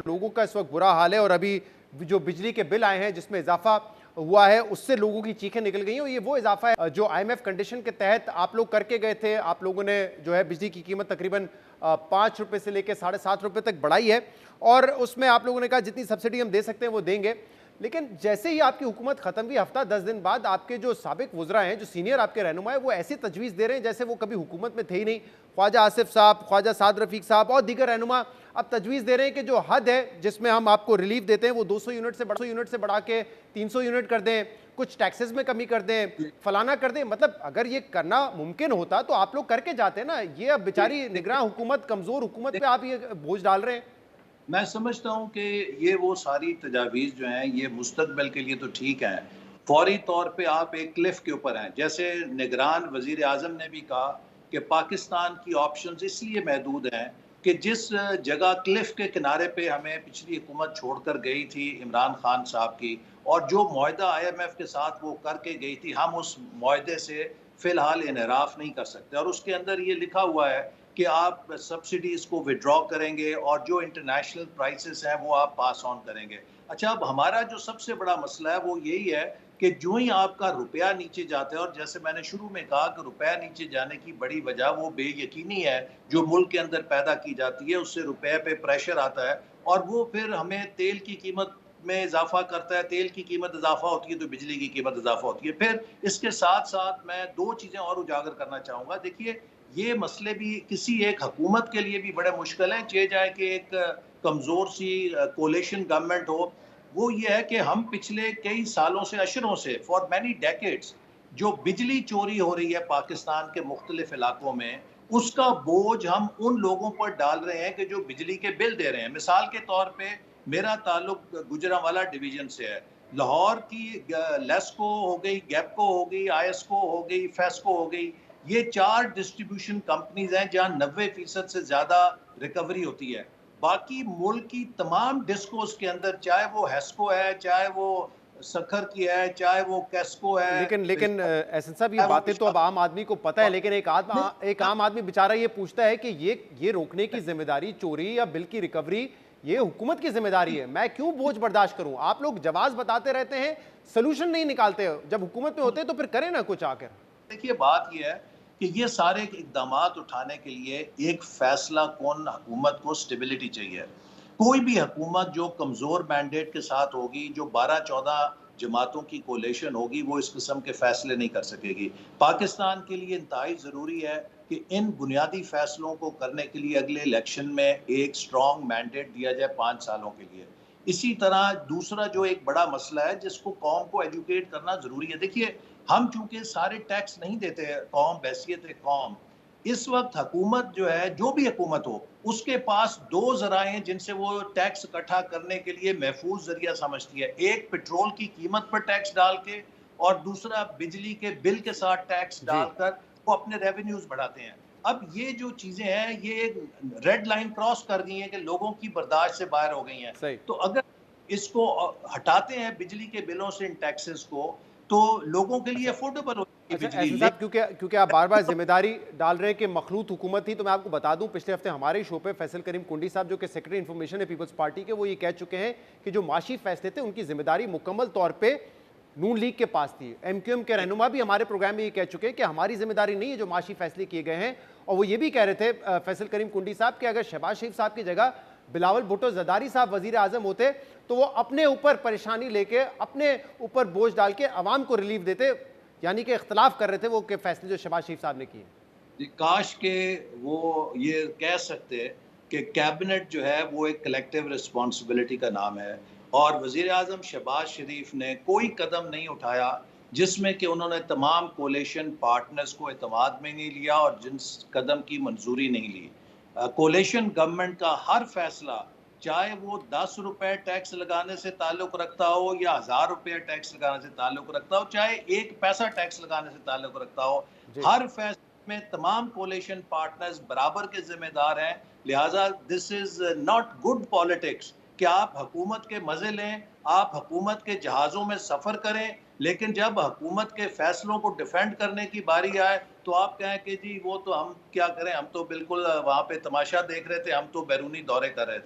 लोगों का इस वक्त बुरा हाल है और अभी जो बिजली के बिल आए हैं जिसमें इजाफा हुआ है उससे लोगों की चीखें निकल गई हैं। और ये वो इजाफा है जो आईएमएफ कंडीशन के तहत आप लोग करके गए थे। आप लोगों ने जो है बिजली की कीमत तकरीबन 5 रुपए से लेकर ₹7.5 तक बढ़ाई है और उसमें आप लोगों ने कहा जितनी सब्सिडी हम दे सकते हैं वो देंगे। लेकिन जैसे ही आपकी हुकूमत खत्म हुई हफ्ता 10 दिन बाद आपके जो साबिक वुज़रा हैं, जो सीनियर आपके रहनुमा है, वो ऐसी तजवीज़ दे रहे हैं जैसे वो कभी हुकूमत में थे ही नहीं। ख्वाजा आसिफ साहब, ख्वाजा साद रफीक साहब और दीगर रहनुमा अब तजवीज़ दे रहे हैं कि जो हद है जिसमें हम आपको रिलीफ देते हैं वो 200 यूनिट से बढ़ा के 300 यूनिट कर दें, कुछ टैक्सेस में कमी कर दें, फलाना कर दें। मतलब अगर ये करना मुमकिन होता तो आप लोग करके जाते ना। ये अब बेचारी निगरान हुकूमत, कमज़ोर हुकूमत पे आप ये बोझ डाल रहे हैं। मैं समझता हूँ कि ये वो सारी तजावीज़ जो हैं ये मुस्तकबिल के लिए तो ठीक हैं। फ़ौरी तौर पे आप एक क्लिफ़ के ऊपर हैं। जैसे निगरान वज़ीर आज़म ने भी कहा कि पाकिस्तान की ऑप्शंस इसलिए महदूद हैं कि जिस जगह क्लिफ़ के किनारे पे हमें पिछली हुकूमत छोड़कर गई थी इमरान खान साहब की, और जो मुआहदा आईएमएफ के साथ वो करके गई थी, हम उस मुआहदे से फ़िलहाल इन्हराफ नहीं कर सकते। और उसके अंदर ये लिखा हुआ है कि आप सब्सिडीज़ को विड्रॉ करेंगे और जो इंटरनेशनल प्राइसेस हैं वो आप पास ऑन करेंगे। अच्छा, अब हमारा जो सबसे बड़ा मसला है वो यही है कि जो ही आपका रुपया नीचे जाता है, और जैसे मैंने शुरू में कहा कि रुपया नीचे जाने की बड़ी वजह वो बेयकीनी है जो मुल्क के अंदर पैदा की जाती है, उससे रुपये पे प्रेशर आता है और वो फिर हमें तेल की कीमत में इजाफा करता है। तेल की कीमत इजाफा होती है तो बिजली की कीमत इजाफा होती है। फिर इसके साथ साथ मैं दो चीज़ें और उजागर करना चाहूँगा। देखिए, ये मसले भी किसी एक हुकूमत के लिए भी बड़े मुश्किल हैं, चाहे जाए कि एक कमज़ोर सी कोalition गवर्नमेंट हो। वो ये है कि हम पिछले कई सालों से, अशरों से, फॉर मैनी डेकेड्स जो बिजली चोरी हो रही है पाकिस्तान के मुख्तलिफ इलाकों में, उसका बोझ हम उन लोगों पर डाल रहे हैं कि जो बिजली के बिल दे रहे हैं। मिसाल के तौर पे मेरा ताल्लुक गुजरांवाला डिवीज़न से है। लाहौर की लेस्को हो गई, गैपको हो गई, आईएसको हो गई, फेस्को हो गई, ये 4 डिस्ट्रीब्यूशन कंपनीज हैं जहां 90% से ज्यादा रिकवरी होती है। बाकी मुल्क की तमाम डिस्कोस के अंदर, चाहे वो हेस्को है, चाहे वो सखर की है, चाहे वो कैस्को है, लेकिन लेकिन एहसन साहब ये चाहे वो बातें तो अब आम आदमी को पता है, लेकिन एक आम आदमी बेचारा ये पूछता है कि ये रोकने की जिम्मेदारी, चोरी या बिल की रिकवरी, ये हुकूमत की जिम्मेदारी है। मैं क्यों बोझ बर्दाश्त करूं? आप लोग जवाब बताते रहते हैं, सोल्यूशन नहीं निकालते। जब हुकूमत में होते हैं तो फिर करें ना कुछ आकर। देखिए, बात यह है कि ये सारे इकदामात उठाने के लिए एक फैसला कौन हुकूमत को स्टेबिलिटी चाहिए। कोई भी हुकूमत जो कमज़ोर मैंडेट के साथ होगी, जो 12-14 जमातों की कोलेशन होगी, वो इस किस्म के फैसले नहीं कर सकेगी। पाकिस्तान के लिए इंतहाई ज़रूरी है कि इन बुनियादी फैसलों को करने के लिए अगले इलेक्शन में एक स्ट्रॉन्ग मैंडेट दिया जाए 5 सालों के लिए। इसी तरह दूसरा जो एक बड़ा मसला है जिसको कौम को एजुकेट करना ज़रूरी है। देखिए, हम चूंकि सारे टैक्स नहीं देते हैं कौम, बैसियत कौम, इस वक्त हुकूमत जो है, जो भी हुकूमत हो, उसके पास दो जराए हैं जिनसे वो टैक्स इकट्ठा करने के लिए महफूज जरिया समझती है। एक पेट्रोल की कीमत पर टैक्स डाल के, और दूसरा बिजली के बिल के साथ टैक्स जी। डालकर वो अपने रेवेन्यूज बढ़ाते हैं। अब ये जो चीजें हैं ये एक रेड लाइन क्रॉस कर गई हैं कि लोगों की बर्दाश्त से बाहर हो गई हैं। सही। तो अगर इसको हटाते हैं बिजली के बिलों से, इन टैक्सेस को, तो लोगों के लिए अच्छा अफोर्डेबल होगी अच्छा बिजली। एहसन साहब, क्योंकि क्योंकि आप बार बार जिम्मेदारी डाल रहे हैं कि मखलूत हुकूमत थी, तो मैं आपको बता दूं पिछले हफ्ते हमारे शो पे फैसल करीम कुंडी साहब जो कि सेक्रेटरी इन्फॉर्मेशन है पीपल्स पार्टी के, वो ये कह चुके हैं कि जो माशी फैसले थे उनकी जिम्मेदारी मुकम्मल तौर पर नून लीग के पास थी। एमक्यूएम के रहनुमा भी हमारे प्रोग्राम में ये कह चुके हैं कि हमारी जिम्मेदारी नहीं है जो माशी फैसले किए गए हैं। और वो ये भी कह रहे थे फैसल करीम कुंडी साहब कि अगर शहबाज शरीफ साहब की जगह बिलावल भुट्टो जरदारी साहब वजीर आजम होते तो वो अपने ऊपर परेशानी लेके, अपने ऊपर बोझ डाल के अवाम को रिलीफ देते। यानी कि इख्तलाफ कर रहे थे वो के फैसले जो शहबाज शरीफ साहब ने किए। काश के वो ये कह सकते कि कैबिनेट जो है वो एक कलेक्टिव रिस्पॉन्सिबिलिटी का नाम है, और वजीर आजम शहबाज शरीफ ने कोई कदम नहीं उठाया जिसमें कि उन्होंने तमाम कोलेशन पार्टनर्स को एतमाद में नहीं लिया और जिन कदम की मंजूरी नहीं ली। कोलेशन गवर्नमेंट का हर फैसला, चाहे वो 10 रुपए टैक्स लगाने से ताल्लुक रखता हो या 1000 रुपये टैक्स लगाने से ताल्लुक रखता हो, चाहे 1 पैसा टैक्स लगाने से ताल्लुक रखता हो, जी। हर फैसले में तमाम कोलेशन पार्टनर्स बराबर के जिम्मेदार हैं। लिहाजा this is not good politics कि आप हुकूमत के मजे लें, आप हुकूमत के जहाज़ों में सफ़र करें, लेकिन जब हुकूमत के फैसलों को डिफेंड करने की बारी आए तो आप कहें कि जी वो तो हम क्या करें, हम तो बिल्कुल वहाँ पे तमाशा देख रहे थे, हम तो बैरूनी दौरे कर रहे थे।